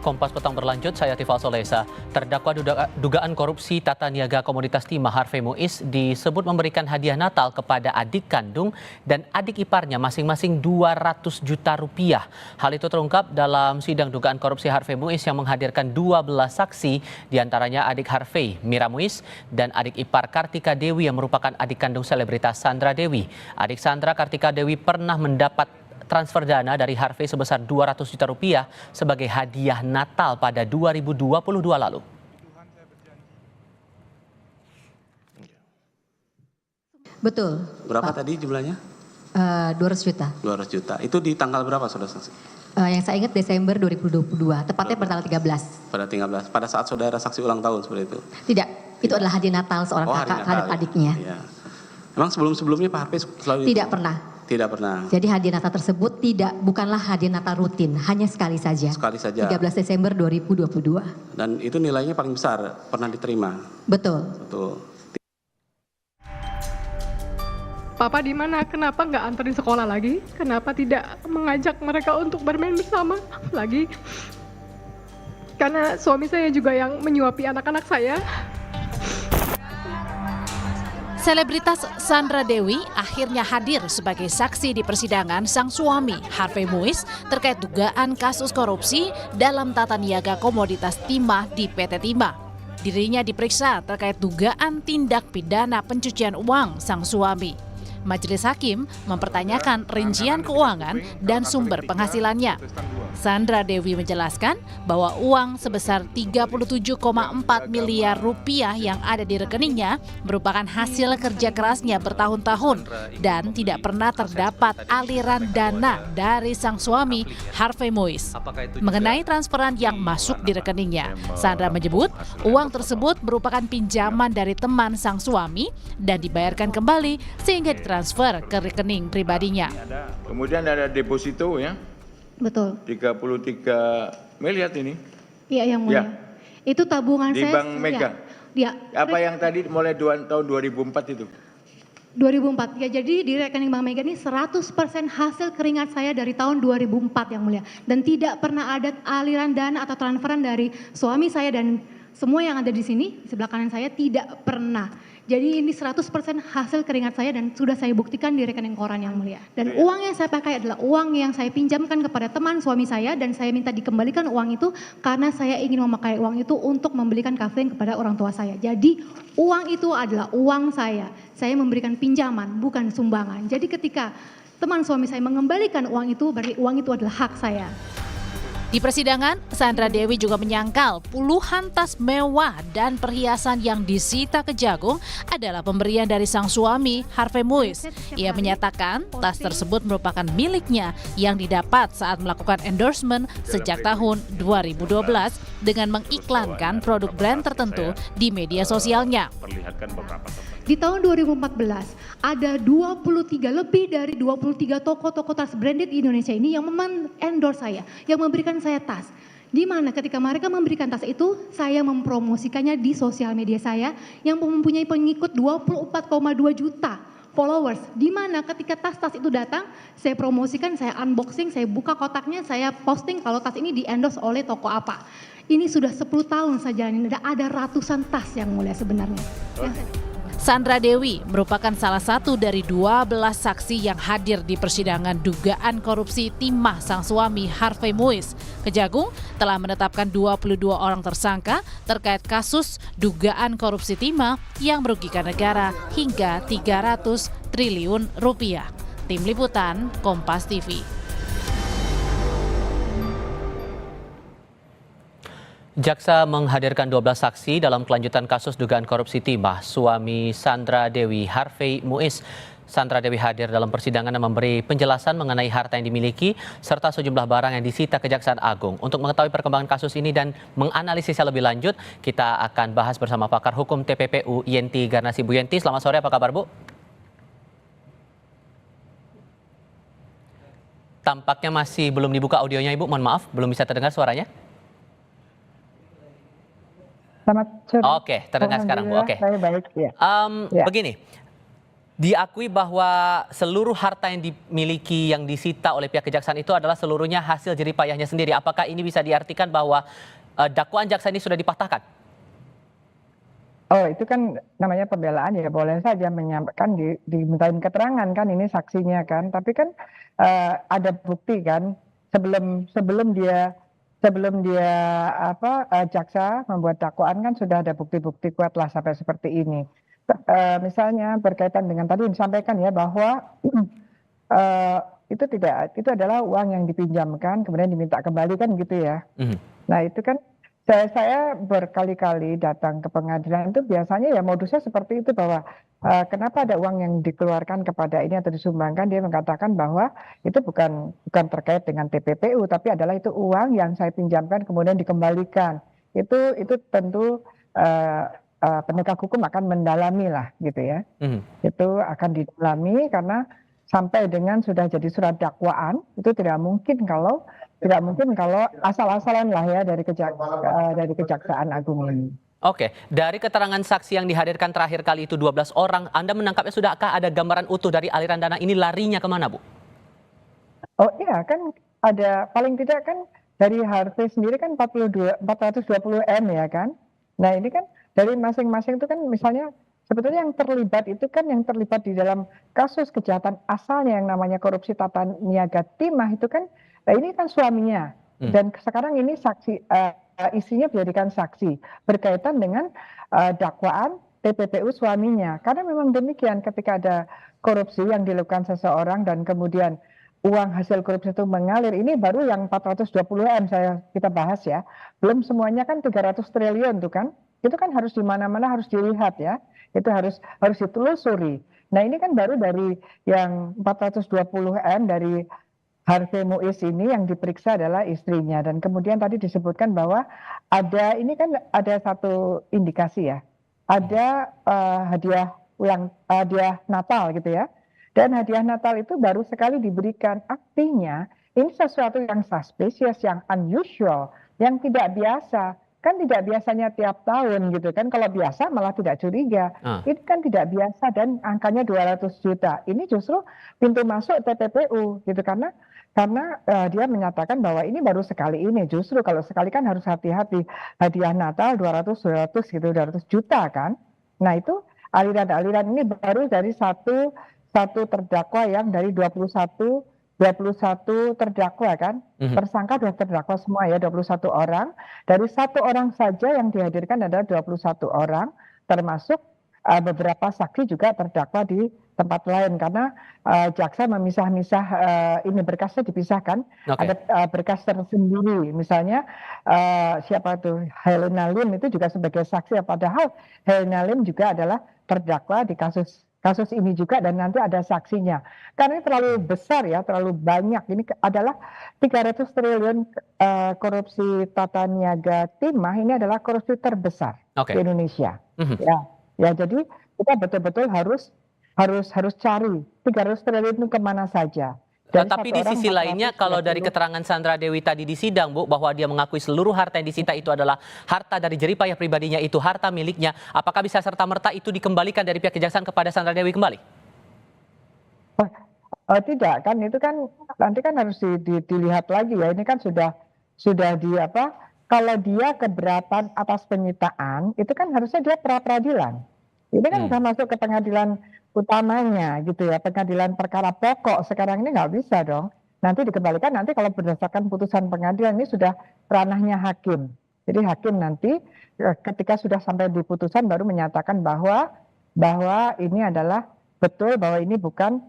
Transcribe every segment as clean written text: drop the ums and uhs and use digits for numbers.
Kompas Petang berlanjut, saya Tifal Solesa. Terdakwa dugaan korupsi tata niaga komoditas timah Harvey Muiz disebut memberikan hadiah Natal kepada adik kandung dan adik iparnya masing-masing 200 juta rupiah. Hal itu terungkap dalam sidang dugaan korupsi Harvey Muiz yang menghadirkan 12 saksi, diantaranya adik Harvey, Mira Muiz, dan adik ipar Kartika Dewi yang merupakan adik kandung selebritas Sandra Dewi. Adik Sandra, Kartika Dewi, pernah mendapat transfer dana dari Harvey sebesar 200 juta rupiah sebagai hadiah Natal pada 2022 lalu. Betul. Berapa Pak. tadi jumlahnya? 200 juta. 200 juta. Itu di tanggal berapa, saudara saksi? Yang saya ingat Desember 2022, tepatnya pada tanggal 13. Pada 13. Pada saat saudara saksi ulang tahun seperti itu? Tidak, itu adalah hadiah Natal seorang kakak terhadap adiknya. Ya. Emang sebelum-sebelumnya Pak Harvey selalu Tidak pernah. Tidak pernah. Jadi hadiah Natal tersebut bukanlah hadiah Natal rutin, hanya sekali saja. Sekali saja. 13 Desember 2022. Dan itu nilainya paling besar pernah diterima. Betul. Betul. Papa di mana? Kenapa nggak anterin sekolah lagi? Kenapa tidak mengajak mereka untuk bermain bersama lagi? Karena suami saya juga yang menyuapi anak-anak saya. Selebritas Sandra Dewi akhirnya hadir sebagai saksi di persidangan sang suami Harvey Muiz terkait dugaan kasus korupsi dalam tata niaga komoditas timah di PT Timah. Dirinya diperiksa terkait dugaan tindak pidana pencucian uang sang suami. Majelis Hakim mempertanyakan rincian keuangan dan sumber penghasilannya. Sandra Dewi menjelaskan bahwa uang sebesar 37,4 miliar rupiah yang ada di rekeningnya merupakan hasil kerja kerasnya bertahun-tahun dan tidak pernah terdapat aliran dana dari sang suami Harvey Muiz. Mengenai transferan yang masuk di rekeningnya, Sandra menyebut uang tersebut merupakan pinjaman dari teman sang suami dan dibayarkan kembali sehingga ditransfer ke rekening pribadinya. Kemudian ada deposito ya. Betul. 33 miliar ini. Iya, yang mulia. Ya. Itu tabungan di saya. Bank Mega. Ya. Apa yang tadi mulai tahun 2004 itu? 2004. Ya, jadi di rekening Bank Mega ini 100% hasil keringat saya dari tahun 2004 yang mulia. Dan tidak pernah ada aliran dana atau transferan dari suami saya dan semua yang ada di sini, di sebelah kanan saya tidak pernah. Jadi ini 100% hasil keringat saya dan sudah saya buktikan di rekening koran yang mulia. Dan uang yang saya pakai adalah uang yang saya pinjamkan kepada teman suami saya dan saya minta dikembalikan uang itu karena saya ingin memakai uang itu untuk membelikan kafein kepada orang tua saya. Jadi uang itu adalah uang saya. Saya memberikan pinjaman bukan sumbangan. Jadi ketika teman suami saya mengembalikan uang itu berarti uang itu adalah hak saya. Di persidangan, Sandra Dewi juga menyangkal puluhan tas mewah dan perhiasan yang disita Kejagung adalah pemberian dari sang suami Harvey Muiz. Ia menyatakan tas tersebut merupakan miliknya yang didapat saat melakukan endorsement sejak tahun 2012 dengan mengiklankan produk brand tertentu di media sosialnya. Di tahun 2014 ada lebih dari 23 toko-toko tas branded di Indonesia ini yang endorse saya, yang memberikan saya tas. Di mana ketika mereka memberikan tas itu, saya mempromosikannya di sosial media saya yang mempunyai pengikut 24,2 juta followers. Di mana ketika tas-tas itu datang, saya promosikan, saya unboxing, saya buka kotaknya, saya posting kalau tas ini di-endorse oleh toko apa. Ini sudah 10 tahun saja, ada ratusan tas yang mulia sebenarnya. Sandra Dewi merupakan salah satu dari 12 saksi yang hadir di persidangan dugaan korupsi timah sang suami Harvey Muiz. Kejagung telah menetapkan 22 orang tersangka terkait kasus dugaan korupsi timah yang merugikan negara hingga 300 triliun rupiah. Tim Liputan, Kompas TV. Jaksa menghadirkan 12 saksi dalam kelanjutan kasus dugaan korupsi timah suami Sandra Dewi, Harvey Muiz. Sandra Dewi hadir dalam persidangan dan memberi penjelasan mengenai harta yang dimiliki serta sejumlah barang yang disita Kejaksaan Agung. Untuk mengetahui perkembangan kasus ini dan menganalisisnya lebih lanjut, kita akan bahas bersama pakar hukum TPPU Yenti Garnasi. Bu Yenti, selamat sore, apa kabar Bu? Tampaknya masih belum dibuka audionya Ibu, mohon maaf, belum bisa terdengar suaranya. Selamat sore. Oke, terdengar sekarang Bu. Oke. Saya baik ya. Begini, Diakui bahwa seluruh harta yang dimiliki, yang disita oleh pihak kejaksaan itu adalah seluruhnya hasil jeripayahnya sendiri. Apakah ini bisa diartikan bahwa dakwaan jaksa ini sudah dipatahkan? Oh, itu kan namanya pembelaan ya, boleh saja menyampaikan dimintain keterangan kan, ini saksinya kan. Tapi kan ada bukti kan, sebelum dia jaksa membuat dakwaan kan sudah ada bukti-bukti kuat lah sampai seperti ini. Misalnya berkaitan dengan tadi disampaikan ya bahwa itu adalah uang yang dipinjamkan kemudian diminta kembali kan gitu ya. Nah itu kan saya berkali-kali datang ke pengadilan itu biasanya ya modusnya seperti itu, bahwa kenapa ada uang yang dikeluarkan kepada ini atau disumbangkan, dia mengatakan bahwa itu bukan terkait dengan TPPU, tapi adalah itu uang yang saya pinjamkan kemudian dikembalikan. Itu tentu penegak hukum akan mendalami lah gitu ya. Itu akan didalami karena sampai dengan sudah jadi surat dakwaan itu tidak mungkin kalau asal-asalan lah ya dari Kejaksaan Agung ini. Oke, dari keterangan saksi yang dihadirkan terakhir kali itu 12 orang, Anda menangkapnya sudahkah ada gambaran utuh dari aliran dana ini larinya kemana, Bu? Oh iya kan ada, paling tidak kan dari Harvey sendiri kan 420 M ya kan. Nah ini kan dari masing-masing itu kan misalnya sebetulnya yang terlibat di dalam kasus kejahatan asalnya yang namanya korupsi tata niaga timah itu kan, nah ini kan suaminya. Dan sekarang ini saksi, isinya dijadikan saksi berkaitan dengan dakwaan TPPU suaminya. Karena memang demikian, ketika ada korupsi yang dilakukan seseorang dan kemudian uang hasil korupsi itu mengalir, ini baru yang 420 M kita bahas ya. Belum semuanya kan 300 triliun tuh kan. Itu kan harus di mana-mana harus dilihat ya. Itu harus ditelusuri. Nah, ini kan baru dari yang 420 M dari Harvey Muiz ini yang diperiksa adalah istrinya, dan kemudian tadi disebutkan bahwa ada satu indikasi ya. Ada hadiah Natal gitu ya. Dan hadiah Natal itu baru sekali diberikan. Artinya ini sesuatu yang suspicious, yang unusual, yang tidak biasa. Kan tidak biasanya tiap tahun gitu kan. Kalau biasa malah tidak curiga. Ini kan tidak biasa dan angkanya 200 juta. Ini justru pintu masuk TPPU gitu, karena dia menyatakan bahwa ini baru sekali ini. Justru kalau sekali kan harus hati-hati. Hadiah Natal 200 gitu, 200 juta kan. Nah itu aliran-aliran ini baru dari satu terdakwa yang dari 21 terdakwa kan. Tersangka sudah terdakwa semua ya, 21 orang. Dari satu orang saja yang dihadirkan adalah 21 orang, termasuk beberapa saksi juga terdakwa di tempat lain, karena jaksa memisah-misah, ini berkasnya dipisahkan. Ada berkas tersendiri, misalnya siapa tuh, Helena Lim itu juga sebagai saksi, padahal Helena Lim juga adalah terdakwa di kasus ini juga, dan nanti ada saksinya. Karena ini terlalu besar ya, terlalu banyak. Ini adalah 300 triliun korupsi tata niaga timah, ini adalah korupsi terbesar di Indonesia. Ya, jadi kita betul-betul harus cari 300 triliun itu kemana saja. Tetapi di sisi lainnya, kalau dari keterangan Sandra Dewi tadi di sidang, Bu, bahwa dia mengakui seluruh harta yang disita itu adalah harta dari jeripayah pribadinya, itu harta miliknya, apakah bisa serta-merta itu dikembalikan dari pihak kejaksaan kepada Sandra Dewi kembali? Tidak kan, itu kan nanti kan harus dilihat lagi ya. Ini kan sudah kalau dia keberatan atas penyitaan, itu kan harusnya dia pra-peradilan. Ini kan sudah masuk ke pengadilan utamanya gitu ya, pengadilan perkara pokok. Sekarang ini nggak bisa dong. Nanti dikembalikan, nanti kalau berdasarkan putusan pengadilan ini sudah ranahnya hakim. Jadi hakim nanti ketika sudah sampai di putusan baru menyatakan bahwa ini adalah betul, bahwa ini bukan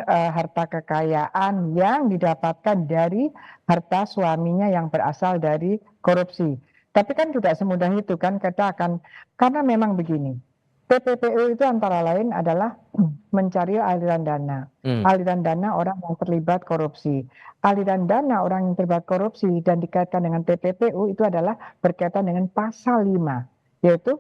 harta kekayaan yang didapatkan dari harta suaminya yang berasal dari korupsi. Tapi kan tidak semudah itu kan, karena memang begini. TPPU itu antara lain adalah mencari aliran dana. Aliran dana orang yang terlibat korupsi. Aliran dana orang yang terlibat korupsi dan dikaitkan dengan TPPU itu adalah berkaitan dengan pasal 5, yaitu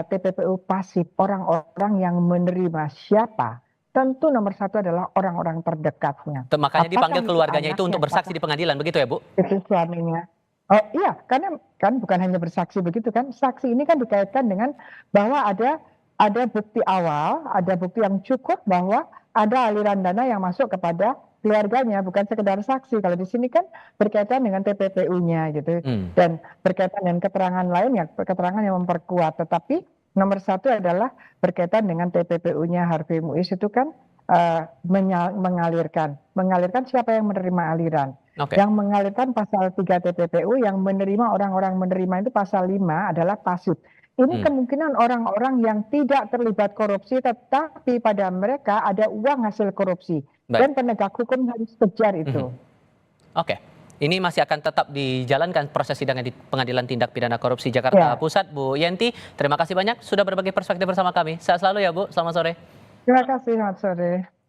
TPPU pasif, orang-orang yang menerima siapa. Tentu nomor satu adalah orang-orang terdekatnya. Makanya dipanggil keluarganya itu untuk bersaksi di pengadilan, begitu ya, Bu? Itu suaminya. Oh iya, karena kan bukan hanya bersaksi begitu kan, saksi ini kan dikaitkan dengan bahwa ada ada bukti awal, ada bukti yang cukup bahwa ada aliran dana yang masuk kepada keluarganya, bukan sekedar saksi. Kalau di sini kan berkaitan dengan TPPU-nya gitu, dan berkaitan dengan keterangan lain ya, keterangan yang memperkuat. Tetapi nomor satu adalah berkaitan dengan TPPU-nya Harvey Muiz itu kan mengalirkan siapa yang menerima aliran. Yang mengalirkan pasal 3 TPPU, yang menerima orang-orang menerima itu pasal 5 adalah pasif. Ini kemungkinan orang-orang yang tidak terlibat korupsi, tetapi pada mereka ada uang hasil korupsi. Dan penegak hukum harus kejar itu. Oke, ini masih akan tetap dijalankan proses sidangnya di Pengadilan Tindak Pidana Korupsi Jakarta Pusat. Bu Yenti, terima kasih banyak sudah berbagi perspektif bersama kami. Sehat selalu ya Bu, selamat sore. Terima kasih, selamat sore.